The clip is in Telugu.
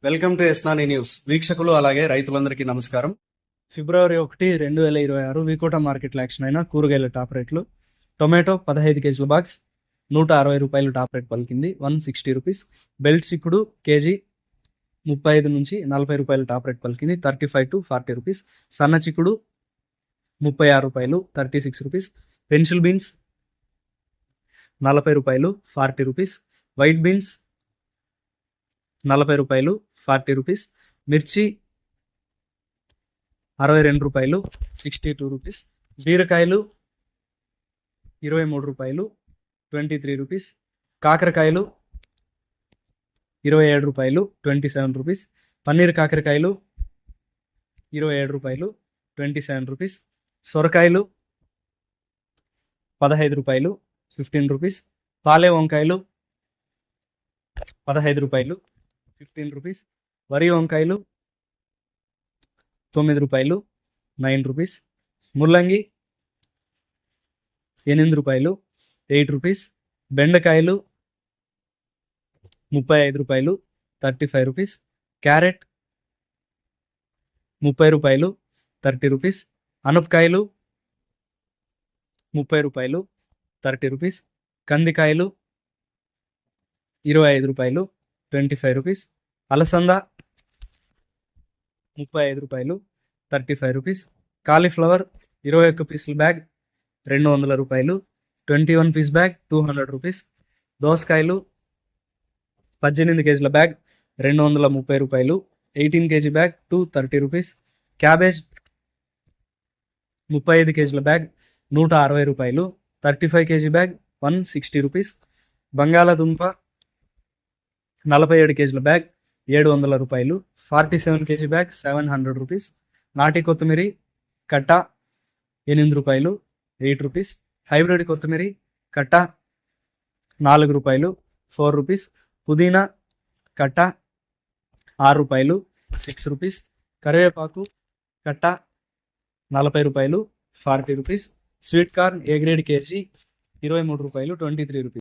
వెల్కమ్ టు ఎస్నాని న్యూస్. వీక్షకులు అలాగే రైతులందరికీ నమస్కారం. ఫిబ్రవరి 1, 2026 వికోట మార్కెట్లో యాక్షన్ అయిన కూరగాయల టాప్ రేట్లు. టొమాటో 15 కేజీల బాక్స్ 160 రూపాయలు టాప్ రేట్ పలికింది, 160 రూపీస్. బెల్ట్ చిక్కుడు కేజీ 35 నుంచి 40 రూపాయలు టాప్ రేట్ పలికింది, 35 to 40 రూపీస్. సన్న చిక్కుడు 36 రూపాయలు, 36 రూపీస్. పెన్సిల్ బీన్స్ 40 రూపాయలు, 40 రూపీస్. వైట్ బీన్స్ 40 రూపాయలు, 40 రూపీస్. మిర్చి 62 రూపాయలు, 62 రూపీస్. బీరకాయలు 23 రూపాయలు, 23 రూపీస్. కాకరకాయలు 27 రూపాయలు, 27 రూపీస్. పన్నీర్ కాకరకాయలు 27 రూపాయలు, 27 రూపీస్. సొరకాయలు 15 రూపాయలు, 15 రూపీస్. పాలే వంకాయలు 15 రూపాయలు, 15 రూపీస్. వరి వంకాయలు 9 రూపాయలు, 9 రూపీస్. ముల్లంగి 8 రూపాయలు, 8 రూపీస్. బెండకాయలు 35 రూపాయలు, 35 రూపీస్. క్యారెట్ 30 రూపాయలు, 30 రూపీస్. అనపకాయలు 30 రూపాయలు, 30 రూపీస్. కందికాయలు 25 రూపాయలు, 25 రూపీస్. అలసంద 35 రూపాయలు, 35 రూపీస్. కాలీఫ్లవర్ 21 పీసుల బ్యాగ్ 200 రూపాయలు, 21 పీస్ బ్యాగ్ 200 రూపీస్. దోసకాయలు 18 కేజీల బ్యాగ్ 230 రూపాయలు, 18 కేజీ బ్యాగ్ 230 రూపీస్. క్యాబేజ్ 35 కేజీల బ్యాగ్ 160 రూపాయలు, 35 కేజీ బ్యాగ్ 160 రూపీస్. బంగాళాదుంప 47 కేజీల బ్యాగ్ 700 రూపాయలు, 47 కేజీ బ్యాగ్ 700 రూపీస్. నాటి కొత్తిమీర కట్ట 8 రూపాయలు, 8 రూపీస్. హైబ్రిడ్ కొత్తిమీర కట్ట 4 రూపాయలు, 4 రూపీస్. పుదీనా కట్ట 6 రూపాయలు, 6 రూపీస్. కరివేపాకు కట్ట 40 రూపాయలు, 40 rupees. Sweet corn A grade KG 23 రూపాయలు, 23 రూపీస్.